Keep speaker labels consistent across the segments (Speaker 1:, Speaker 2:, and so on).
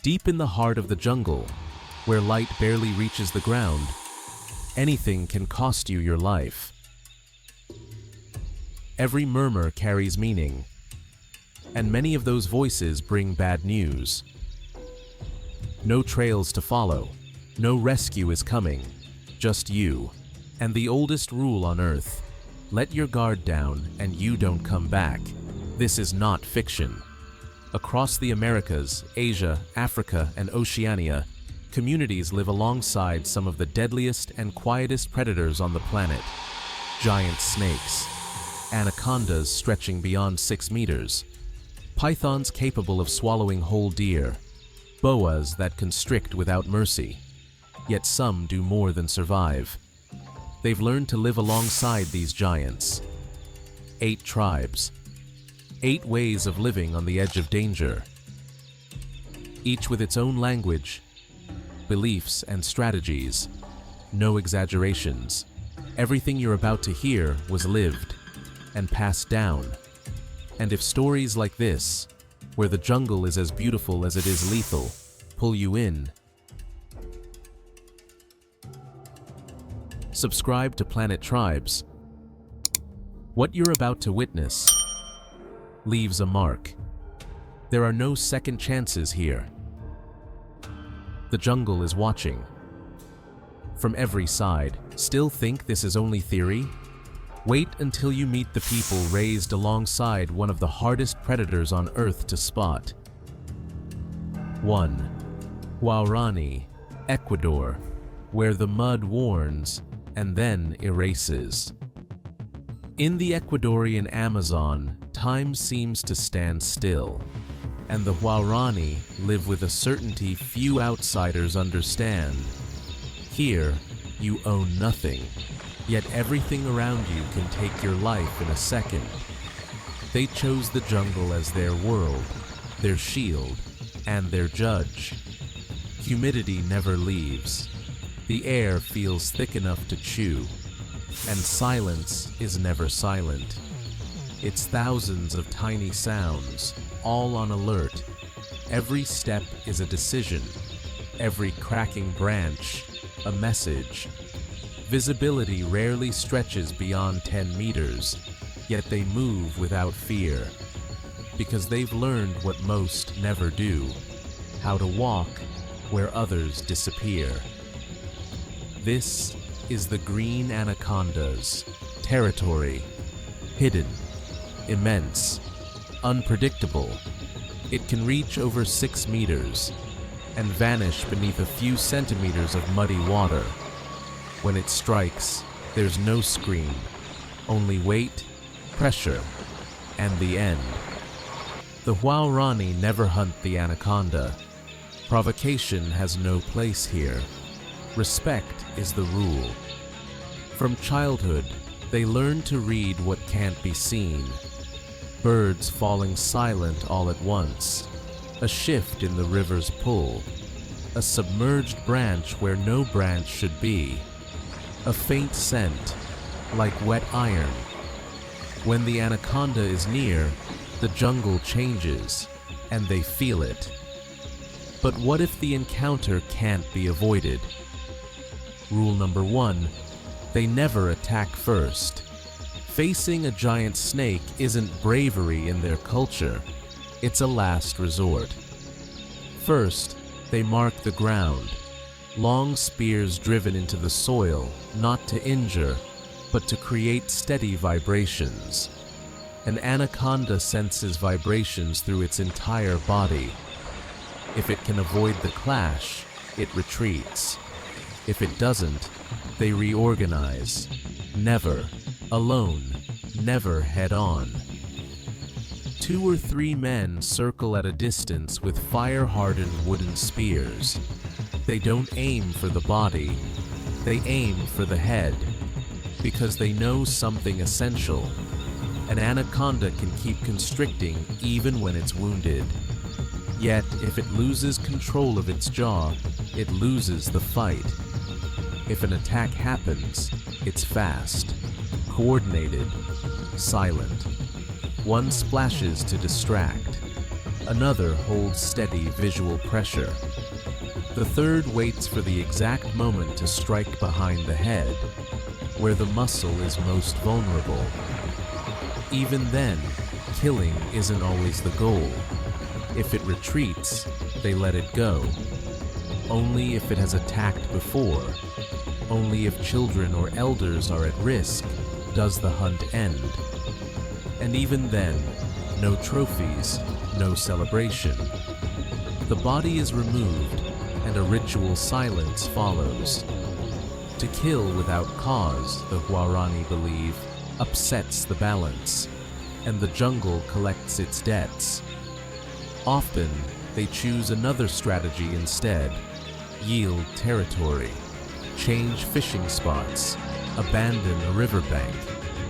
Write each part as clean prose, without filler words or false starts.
Speaker 1: Deep in the heart of the jungle, where light barely reaches the ground, anything can cost you your life. Every murmur carries meaning, and many of those voices bring bad news. No trails to follow, no rescue is coming, just you. And the oldest rule on Earth: let your guard down and you don't come back. This is not fiction. Across the Americas, Asia, Africa, and Oceania, communities live alongside some of the deadliest and quietest predators on the planet. Giant snakes, anacondas stretching beyond 6 meters, pythons capable of swallowing whole deer, boas that constrict without mercy. Yet some do more than survive. They've learned to live alongside these giants. 8 tribes. 8 ways of living on the edge of danger. Each with its own language, beliefs, and strategies. No exaggerations. Everything you're about to hear was lived and passed down. And if stories like this, where the jungle is as beautiful as it is lethal, pull you in, subscribe to Planet Tribes. What you're about to witness leaves a mark. There are no second chances here. The jungle is watching. From every side. Still think this is only theory? Wait until you meet the people raised alongside one of the hardest predators on Earth to spot. 1. Guarani, Ecuador, where the mud warns and then erases. In the Ecuadorian Amazon, time seems to stand still, and the Guarani live with a certainty few outsiders understand. Here, you own nothing, yet everything around you can take your life in a second. They chose the jungle as their world, their shield, and their judge. Humidity never leaves. The air feels thick enough to chew, and silence is never silent. It's thousands of tiny sounds, all on alert. Every step is a decision, every cracking branch, a message. Visibility rarely stretches beyond 10 meters, yet they move without fear, because they've learned what most never do: how to walk where others disappear. This is the green anacondas, territory, hidden, immense, unpredictable. It can reach over 6 meters and vanish beneath a few centimeters of muddy water. When it strikes, there's no scream, only weight, pressure, and the end. The Guarani never hunt the anaconda. Provocation has no place here. Respect is the rule. From childhood, they learn to read what can't be seen. Birds falling silent all at once, a shift in the river's pull, a submerged branch where no branch should be, a faint scent, like wet iron. When the anaconda is near, the jungle changes, and they feel it. But what if the encounter can't be avoided? Rule number 1, they never attack first. Facing a giant snake isn't bravery in their culture, it's a last resort. First, they mark the ground, long spears driven into the soil, not to injure, but to create steady vibrations. An anaconda senses vibrations through its entire body. If it can avoid the clash, it retreats. If it doesn't, they reorganize. Never alone, never head-on. 2 or 3 men circle at a distance with fire-hardened wooden spears. They don't aim for the body, they aim for the head, because they know something essential. An anaconda can keep constricting even when it's wounded. Yet, if it loses control of its jaw, it loses the fight. If an attack happens, it's fast, coordinated, silent. One splashes to distract, Another holds steady visual pressure. The third waits for the exact moment to strike behind the head, where the muscle is most vulnerable. Even then, killing isn't always the goal. If it retreats, they let it go. Only if it has attacked before, only if children or elders are at risk, does the hunt end. And even then, no trophies, no celebration. The body is removed, and a ritual silence follows. To kill without cause, the Guarani believe, upsets the balance, and the jungle collects its debts. Often, they choose another strategy instead: yield territory, change fishing spots, abandon a riverbank,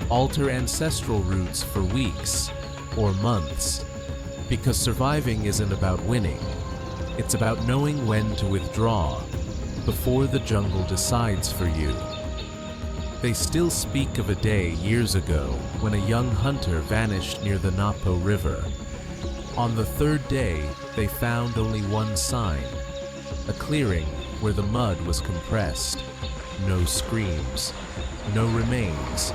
Speaker 1: alter ancestral routes for weeks or months. Because surviving isn't about winning, it's about knowing when to withdraw before the jungle decides for you. They still speak of a day years ago when a young hunter vanished near the Napo River. On the third day, they found only one sign: a clearing where the mud was compressed. No screams, no remains,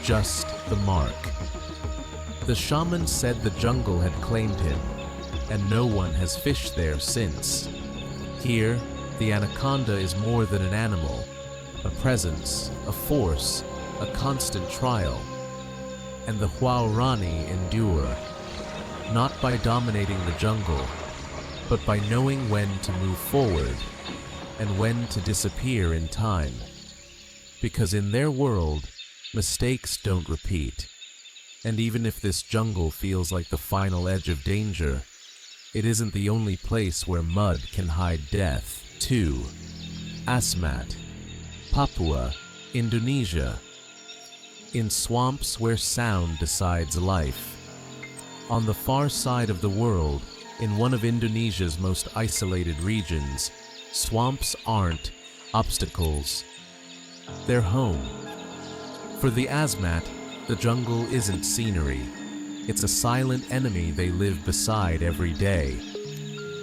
Speaker 1: just the mark. The shaman said the jungle had claimed him, and no one has fished there since. Here, the anaconda is more than an animal, a presence, a force, a constant trial. And the Huaorani endure, not by dominating the jungle, but by knowing when to move forward and when to disappear in time. Because in their world, mistakes don't repeat. And even if this jungle feels like the final edge of danger, it isn't the only place where mud can hide death. 2. Asmat, Papua, Indonesia. In swamps where sound decides life. On the far side of the world, in one of Indonesia's most isolated regions, swamps aren't obstacles. They're home. For the Asmat, the jungle isn't scenery. It's a silent enemy they live beside every day.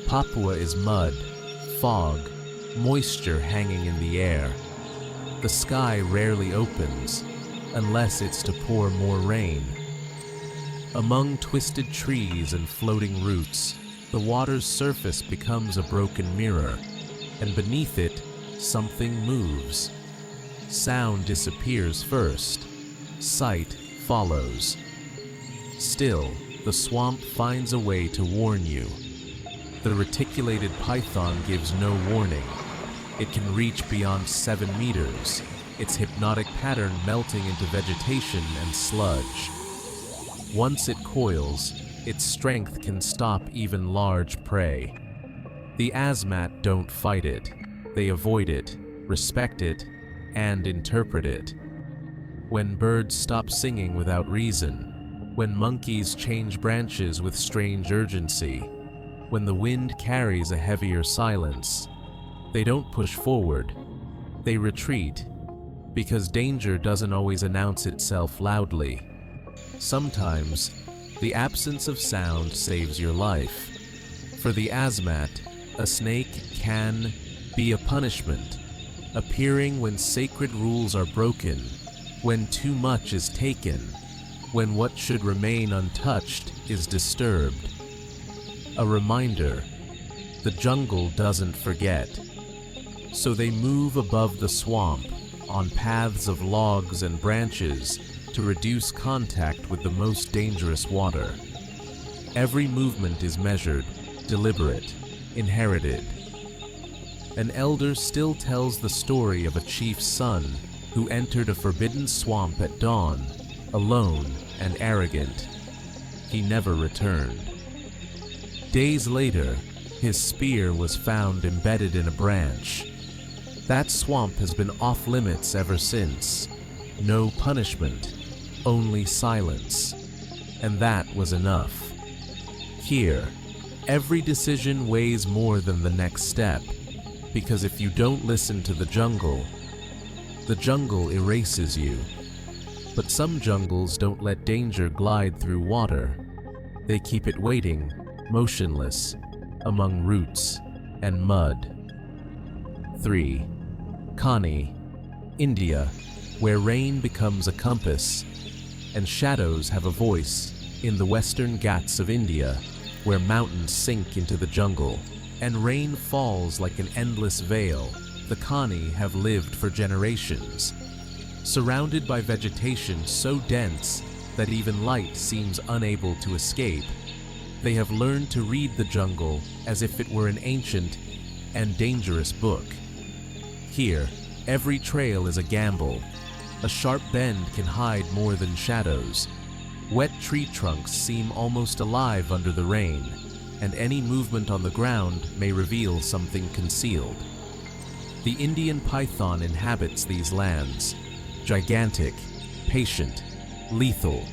Speaker 1: Papua is mud, fog, moisture hanging in the air. The sky rarely opens, unless it's to pour more rain. Among twisted trees and floating roots, the water's surface becomes a broken mirror, and beneath it, something moves. Sound disappears first. Sight follows. Still, the swamp finds a way to warn you. The reticulated python gives no warning. It can reach beyond 7 meters, its hypnotic pattern melting into vegetation and sludge. Once it coils, its strength can stop even large prey. The Asmat don't fight it. They avoid it, respect it, and interpret it. When birds stop singing without reason, when monkeys change branches with strange urgency, when the wind carries a heavier silence, they don't push forward, they retreat, because danger doesn't always announce itself loudly. Sometimes, the absence of sound saves your life. For the Asmat, a snake can be a punishment, appearing when sacred rules are broken, when too much is taken, when what should remain untouched is disturbed. A reminder, the jungle doesn't forget. So they move above the swamp, on paths of logs and branches, to reduce contact with the most dangerous water. Every movement is measured, deliberate, inherited. An elder still tells the story of a chief's son who entered a forbidden swamp at dawn, alone and arrogant. He never returned. Days later, his spear was found embedded in a branch. That swamp has been off limits ever since. No punishment, only silence. And that was enough. Here, every decision weighs more than the next step, because if you don't listen to the jungle erases you. But some jungles don't let danger glide through water. They keep it waiting, motionless among roots and mud. 3. Kani, India, where rain becomes a compass and shadows have a voice. In the western Ghats of India, where mountains sink into the jungle and rain falls like an endless veil, the Kani have lived for generations. Surrounded by vegetation so dense that even light seems unable to escape, they have learned to read the jungle as if it were an ancient and dangerous book. Here, every trail is a gamble. A sharp bend can hide more than shadows. Wet tree trunks seem almost alive under the rain, and any movement on the ground may reveal something concealed. The Indian python inhabits these lands, gigantic, patient, lethal.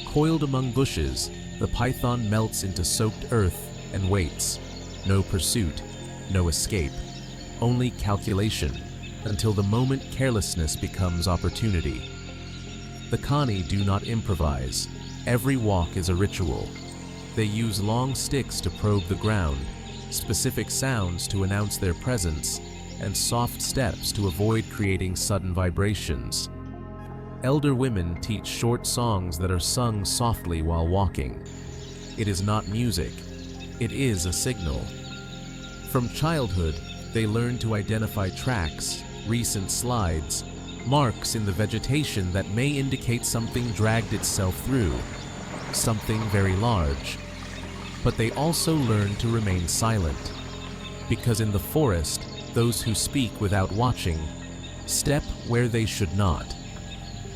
Speaker 1: Coiled among bushes, the python melts into soaked earth and waits. No pursuit, no escape, only calculation, until the moment carelessness becomes opportunity. The Kani do not improvise. Every walk is a ritual. They use long sticks to probe the ground, specific sounds to announce their presence, and soft steps to avoid creating sudden vibrations. Elder women teach short songs that are sung softly while walking. It is not music, it is a signal. From childhood, they learn to identify tracks, recent slides, marks in the vegetation that may indicate something dragged itself through, something very large. But they also learn to remain silent, because in the forest, those who speak without watching step where they should not.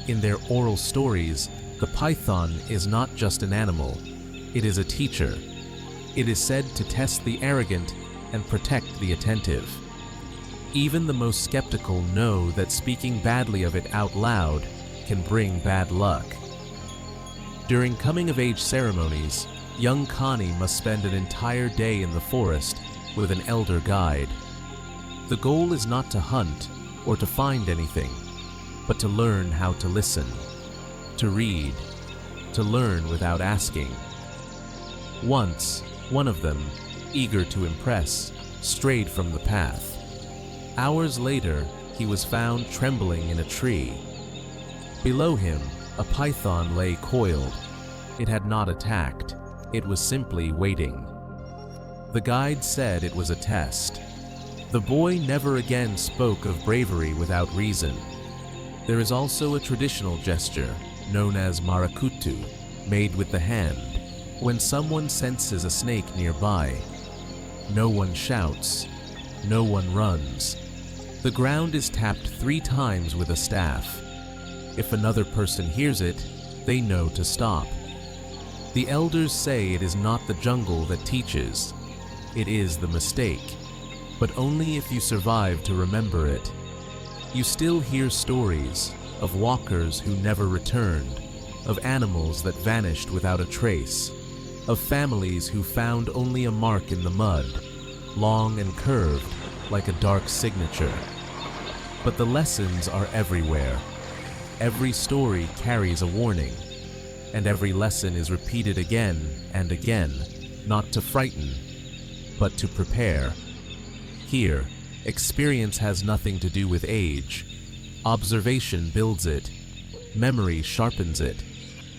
Speaker 1: In their oral stories, the python is not just an animal, it is a teacher. It is said to test the arrogant and protect the attentive. Even the most skeptical know that speaking badly of it out loud can bring bad luck. During coming-of-age ceremonies, young Kani must spend an entire day in the forest with an elder guide. The goal is not to hunt or to find anything, but to learn how to listen, to read, to learn without asking. Once, one of them, eager to impress, strayed from the path. Hours later, he was found trembling in a tree. Below him, a python lay coiled. It had not attacked. It was simply waiting. The guide said it was a test. The boy never again spoke of bravery without reason. There is also a traditional gesture, known as marakutu, made with the hand, when someone senses a snake nearby. No one shouts. No one runs. The ground is tapped 3 times with a staff. If another person hears it, they know to stop. The elders say it is not the jungle that teaches. It is the mistake, but only if you survive to remember it. You still hear stories of walkers who never returned, of animals that vanished without a trace, of families who found only a mark in the mud, long and curved like a dark signature. But the lessons are everywhere. Every story carries a warning, and every lesson is repeated again and again, not to frighten, but to prepare. Here, experience has nothing to do with age. Observation builds it. Memory sharpens it.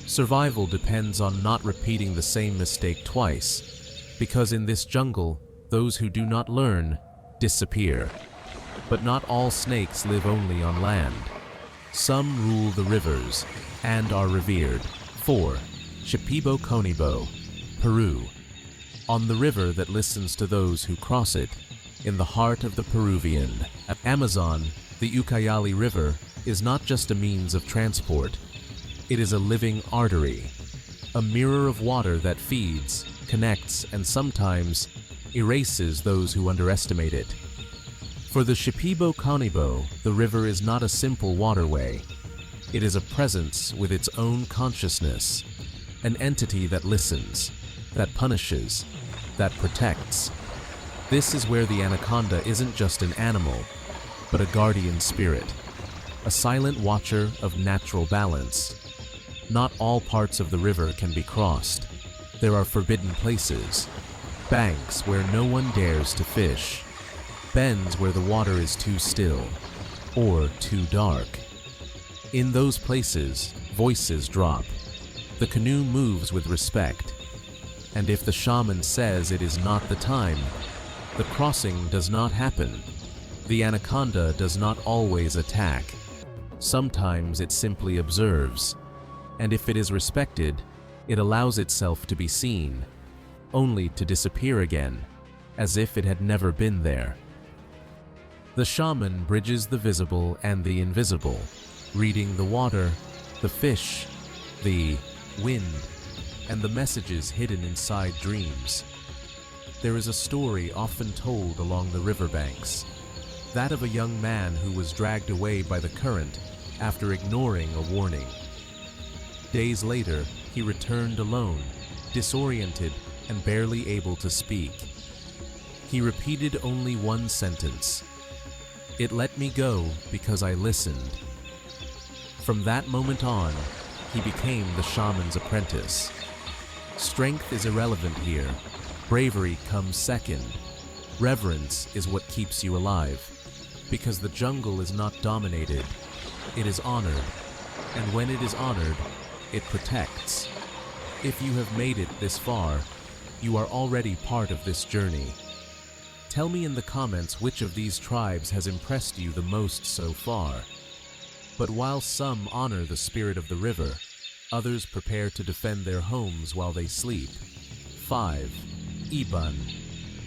Speaker 1: Survival depends on not repeating the same mistake twice, because in this jungle, those who do not learn disappear. But not all snakes live only on land. Some rule the rivers and are revered. 4. Shipibo-Konibo, Peru. On the river that listens to those who cross it, in the heart of the Peruvian Amazon, the Ucayali River is not just a means of transport. It is a living artery, a mirror of water that feeds, connects, and sometimes erases those who underestimate it. For the Shipibo-Konibo, the river is not a simple waterway. It is a presence with its own consciousness, an entity that listens, that punishes, that protects. This is where the anaconda isn't just an animal, but a guardian spirit, a silent watcher of natural balance. Not all parts of the river can be crossed. There are forbidden places, banks where no one dares to fish, bends where the water is too still or too dark. In those places, voices drop. The canoe moves with respect, and if the shaman says it is not the time, the crossing does not happen. The anaconda does not always attack. Sometimes it simply observes, and if it is respected, it allows itself to be seen, only to disappear again, as if it had never been there. The shaman bridges the visible and the invisible, reading the water, the fish, the wind, and the messages hidden inside dreams. There is a story often told along the riverbanks, that of a young man who was dragged away by the current after ignoring a warning. Days later, he returned alone, disoriented and barely able to speak. He repeated only one sentence: "It let me go because I listened." From that moment on, he became the shaman's apprentice. Strength is irrelevant here. Bravery comes second. Reverence is what keeps you alive, because the jungle is not dominated, it is honored, and when it is honored, it protects. If you have made it this far, you are already part of this journey. Tell me in the comments which of these tribes has impressed you the most so far. But while some honor the spirit of the river, others prepare to defend their homes while they sleep. 5. Iban,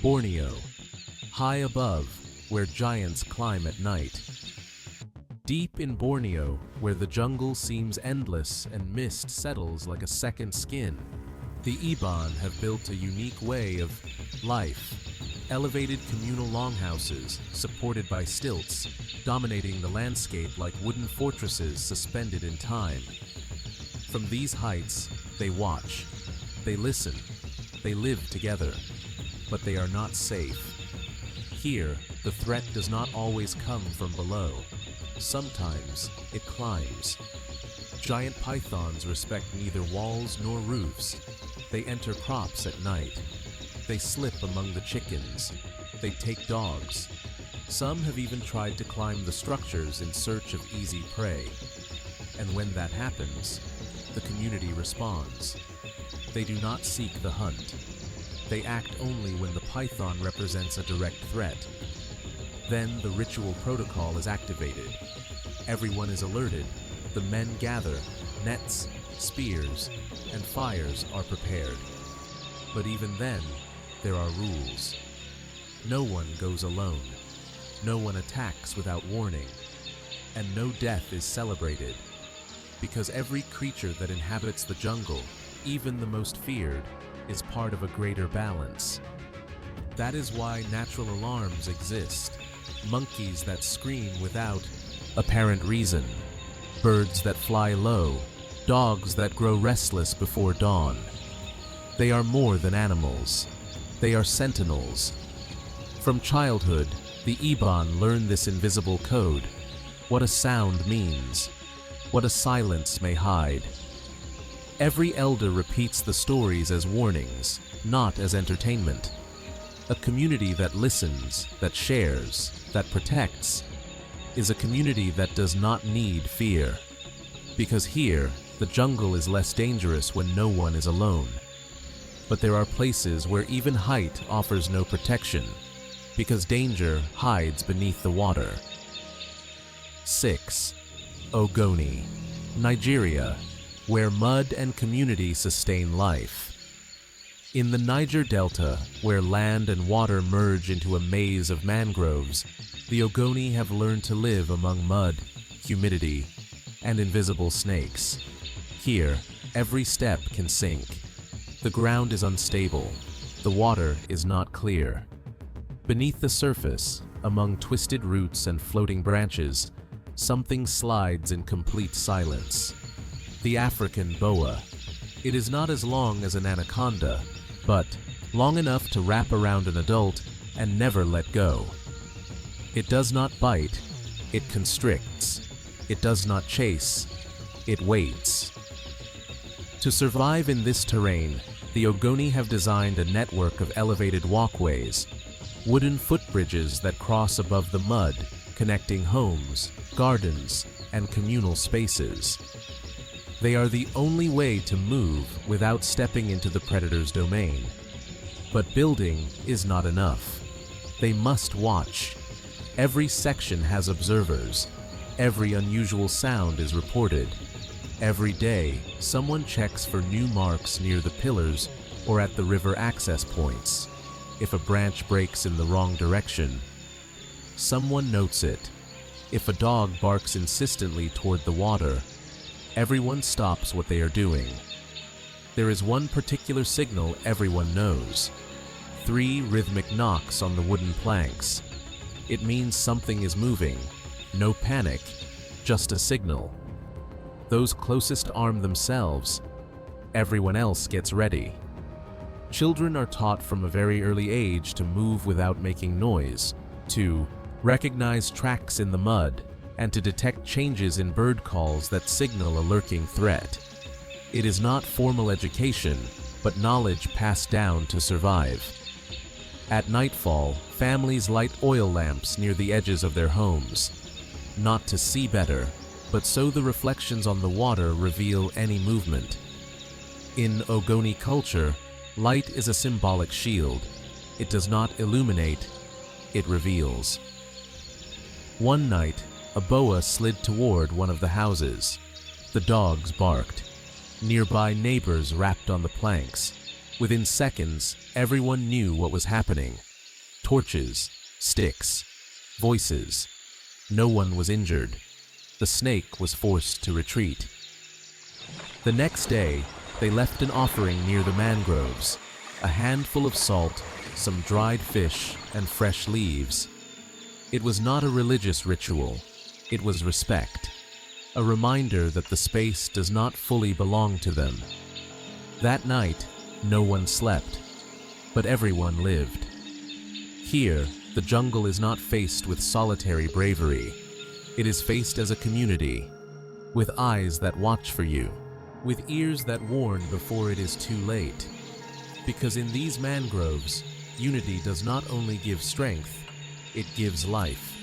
Speaker 1: Borneo, high above, where giants climb at night. Deep in Borneo, where the jungle seems endless and mist settles like a second skin, the Iban have built a unique way of life. Elevated communal longhouses, supported by stilts, dominating the landscape like wooden fortresses suspended in time. From these heights, they watch, they listen, they live together, but they are not safe. Here, the threat does not always come from below. Sometimes it climbs. Giant pythons respect neither walls nor roofs. They enter crops at night. They slip among the chickens. They take dogs. Some have even tried to climb the structures in search of easy prey. And when that happens, the community responds. They do not seek the hunt. They act only when the python represents a direct threat. Then the ritual protocol is activated. Everyone is alerted. The men gather. Nets, spears, and fires are prepared. But even then, there are rules. No one goes alone. No one attacks without warning. And no death is celebrated. Because every creature that inhabits the jungle, even the most feared, is part of a greater balance. That is why natural alarms exist. Monkeys that scream without apparent reason. Birds that fly low. Dogs that grow restless before dawn. They are more than animals. They are sentinels. From childhood, the Iban learn this invisible code. What a sound means. What a silence may hide. Every elder repeats the stories as warnings, not as entertainment. A community that listens, that shares, that protects, is a community that does not need fear. Because here, the jungle is less dangerous when no one is alone. But there are places where even height offers no protection, because danger hides beneath the water. 6. Ogoni, Nigeria, where mud and community sustain life. In the Niger Delta, where land and water merge into a maze of mangroves, the Ogoni have learned to live among mud, humidity, and invisible snakes. Here, every step can sink. The ground is unstable. The water is not clear. Beneath the surface, among twisted roots and floating branches, something slides in complete silence. The African boa. It is not as long as an anaconda, but long enough to wrap around an adult and never let go. It does not bite, it constricts. It does not chase, it waits. To survive in this terrain, the Ogoni have designed a network of elevated walkways, wooden footbridges that cross above the mud, connecting homes, gardens, and communal spaces. They are the only way to move without stepping into the predator's domain. But building is not enough. They must watch. Every section has observers. Every unusual sound is reported. Every day, someone checks for new marks near the pillars or at the river access points. If a branch breaks in the wrong direction, someone notes it. If a dog barks insistently toward the water, everyone stops what they are doing. There is one particular signal everyone knows. 3 rhythmic knocks on the wooden planks. It means something is moving. No panic, just a signal. Those closest arm themselves. Everyone else gets ready. Children are taught from a very early age to move without making noise, to recognize tracks in the mud, and to detect changes in bird calls that signal a lurking threat. It is not formal education, but knowledge passed down to survive. At nightfall, families light oil lamps near the edges of their homes, not to see better, but so the reflections on the water reveal any movement. In Ogoni culture, light is a symbolic shield. It does not illuminate, it reveals. One night, a boa slid toward one of the houses. The dogs barked. Nearby neighbors rapped on the planks. Within seconds, everyone knew what was happening. Torches, sticks, voices. No one was injured. The snake was forced to retreat. The next day, they left an offering near the mangroves, a handful of salt, some dried fish, and fresh leaves. It was not a religious ritual. It was respect, a reminder that the space does not fully belong to them. That night, no one slept, but everyone lived. Here, the jungle is not faced with solitary bravery. It is faced as a community, with eyes that watch for you, with ears that warn before it is too late. Because in these mangroves, unity does not only give strength, it gives life.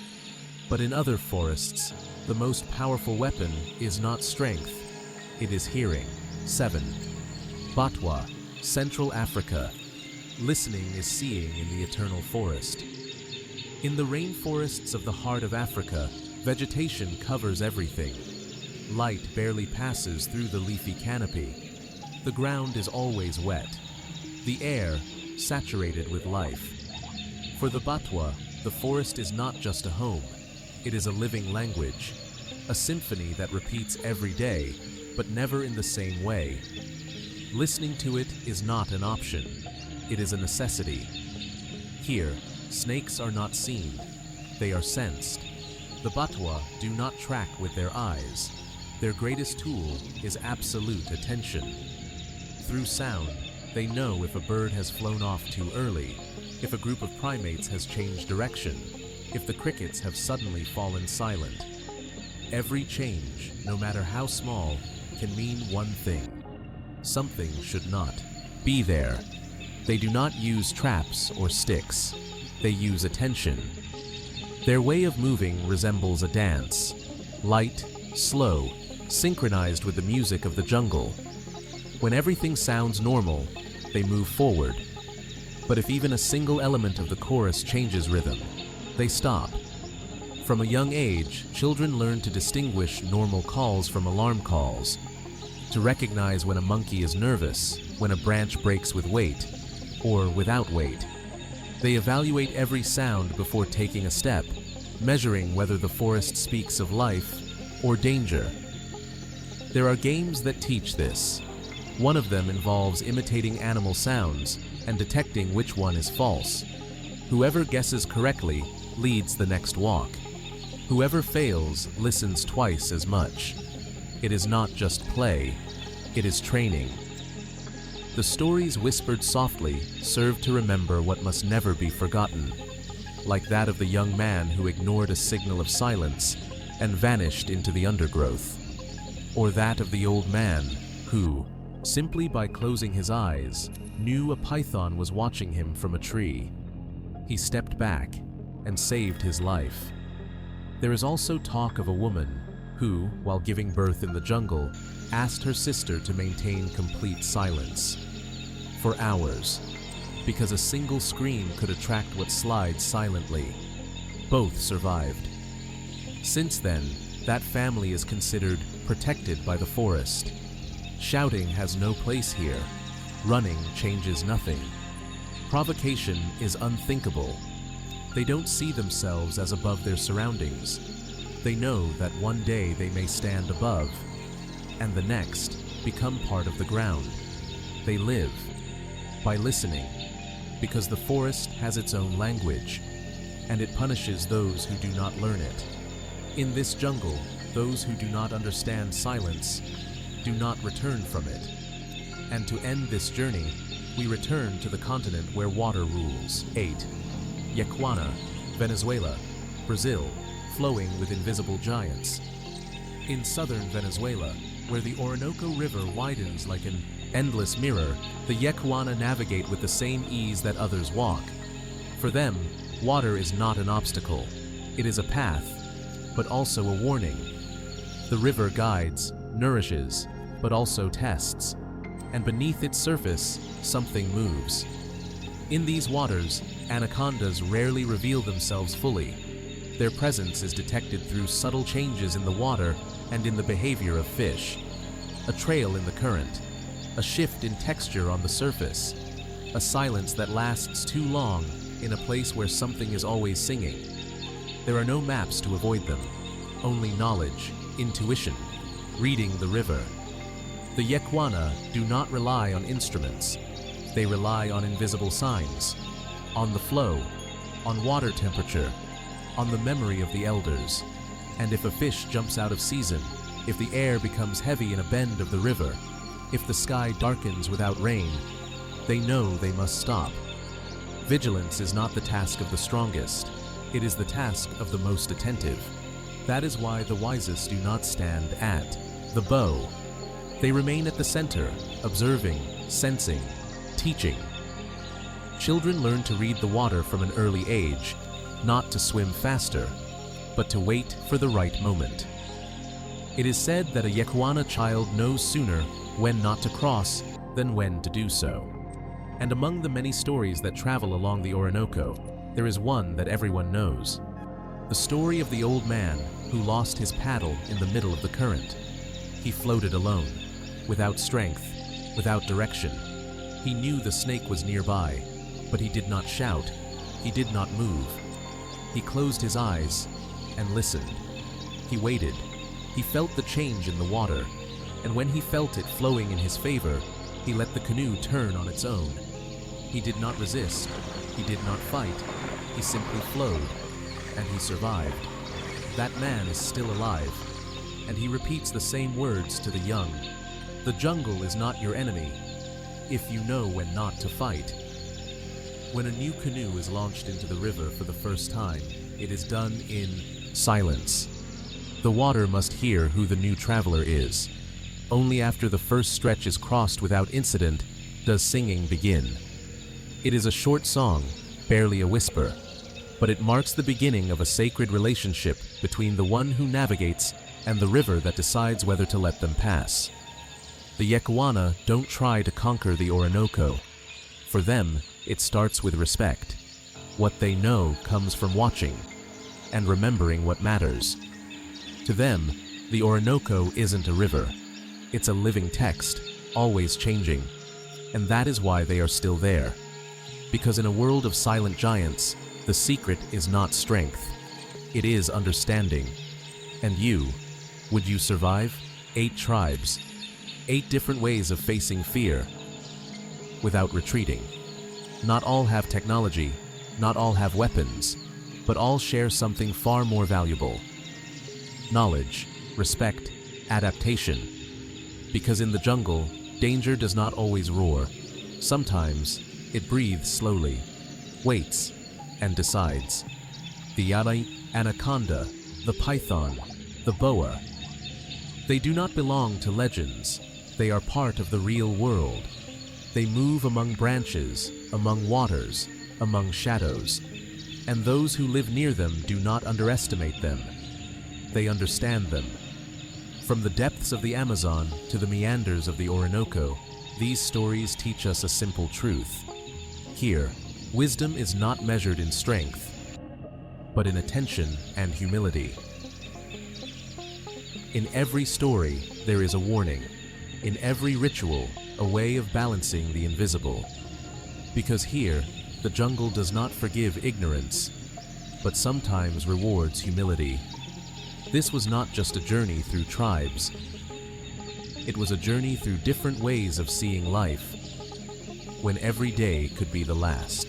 Speaker 1: But in other forests, the most powerful weapon is not strength, it is hearing. 7. Batwa, Central Africa. Listening is seeing in the eternal forest. In the rainforests of the heart of Africa, vegetation covers everything. Light barely passes through the leafy canopy. The ground is always wet. The air, saturated with life. For the Batwa, the forest is not just a home. It is a living language, a symphony that repeats every day, but never in the same way. Listening to it is not an option. It is a necessity. Here, snakes are not seen. They are sensed. The Batwa do not track with their eyes. Their greatest tool is absolute attention. Through sound, they know if a bird has flown off too early, if a group of primates has changed direction, if the crickets have suddenly fallen silent. Every change, no matter how small, can mean one thing. Something should not be there. They do not use traps or sticks. They use attention. Their way of moving resembles a dance. Light, slow, synchronized with the music of the jungle. When everything sounds normal, they move forward. But if even a single element of the chorus changes rhythm, they stop. From a young age, children learn to distinguish normal calls from alarm calls, to recognize when a monkey is nervous, when a branch breaks with weight, or without weight. They evaluate every sound before taking a step, measuring whether the forest speaks of life or danger. There are games that teach this. One of them involves imitating animal sounds and detecting which one is false. Whoever guesses correctly leads the next walk. Whoever fails listens twice as much. It is not just play, it is training. The stories whispered softly serve to remember what must never be forgotten, like that of the young man who ignored a signal of silence and vanished into the undergrowth, or that of the old man who, Simply by closing his eyes, knew a python was watching him from a tree. He stepped back and saved his life. There is also talk of a woman who, while giving birth in the jungle, asked her sister to maintain complete silence for hours, because a single scream could attract what slides silently. Both survived. Since then, that family is considered protected by the forest. Shouting has no place here. Running changes nothing. Provocation is unthinkable. They don't see themselves as above their surroundings. They know that one day they may stand above, and the next become part of the ground. They live by listening, because the forest has its own language, and it punishes those who do not learn it. In this jungle, those who do not understand silence do not return from it. And to end this journey, we return to the continent where water rules. 8. Yekuana, Venezuela, Brazil, flowing with invisible giants. In southern Venezuela, where the Orinoco River widens like an endless mirror, the Yekuana navigate with the same ease that others walk. For them, water is not an obstacle. It is a path, but also a warning. The river guides, nourishes, but also tests. And beneath its surface, something moves. In these waters, anacondas rarely reveal themselves fully. Their presence is detected through subtle changes in the water and in the behavior of fish. A trail in the current, a shift in texture on the surface, a silence that lasts too long in a place where something is always singing. There are no maps to avoid them, only knowledge, intuition, reading the river. The Yekuana do not rely on instruments. They rely on invisible signs, on the flow, on water temperature, on the memory of the elders. And if a fish jumps out of season, if the air becomes heavy in a bend of the river, if the sky darkens without rain, they know they must stop. Vigilance is not the task of the strongest. It is the task of the most attentive. That is why the wisest do not stand at the bow. They remain at the center, observing, sensing, teaching. Children learn to read the water from an early age, not to swim faster, but to wait for the right moment. It is said that a Yekuana child knows sooner when not to cross than when to do so. And among the many stories that travel along the Orinoco, there is one that everyone knows. The story of the old man who lost his paddle in the middle of the current. He floated alone, without strength, without direction. He knew the snake was nearby, but he did not shout. He did not move. He closed his eyes and listened. He waited. He felt the change in the water, and when he felt it flowing in his favor, he let the canoe turn on its own. He did not resist. He did not fight. He simply flowed, and he survived. That man is still alive, and he repeats the same words to the young. The jungle is not your enemy, if you know when not to fight. When a new canoe is launched into the river for the first time, it is done in silence. The water must hear who the new traveler is. Only after the first stretch is crossed without incident does singing begin. It is a short song, barely a whisper, but it marks the beginning of a sacred relationship between the one who navigates and the river that decides whether to let them pass. The Yekuana don't try to conquer the Orinoco. For them, it starts with respect. What they know comes from watching and remembering what matters. To them, the Orinoco isn't a river. It's a living text, always changing. And that is why they are still there. Because in a world of silent giants, the secret is not strength. It is understanding. And you, would you survive? 8 tribes, 8 different ways of facing fear without retreating. Not all have technology, not all have weapons, but all share something far more valuable. Knowledge, respect, adaptation. Because in the jungle, danger does not always roar. Sometimes, it breathes slowly, waits, and decides. The anaconda, the python, the boa. They do not belong to legends. They are part of the real world. They move among branches, among waters, among shadows, and those who live near them do not underestimate them. They understand them. From the depths of the Amazon to the meanders of the Orinoco, these stories teach us a simple truth. Here, wisdom is not measured in strength, but in attention and humility. In every story, there is a warning. In every ritual, a way of balancing the invisible. Because here, the jungle does not forgive ignorance, but sometimes rewards humility. This was not just a journey through tribes. It was a journey through different ways of seeing life, when every day could be the last.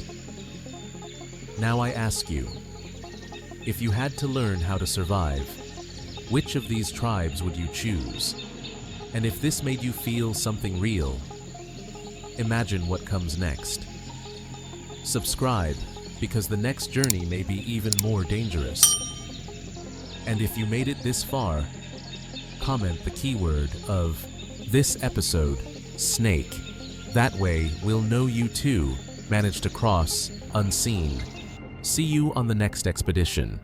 Speaker 1: Now I ask you, if you had to learn how to survive, which of these tribes would you choose? And if this made you feel something real, imagine what comes next. Subscribe, because the next journey may be even more dangerous. And if you made it this far, comment the keyword of this episode, snake. That way, we'll know you too managed to cross unseen. See you on the next expedition.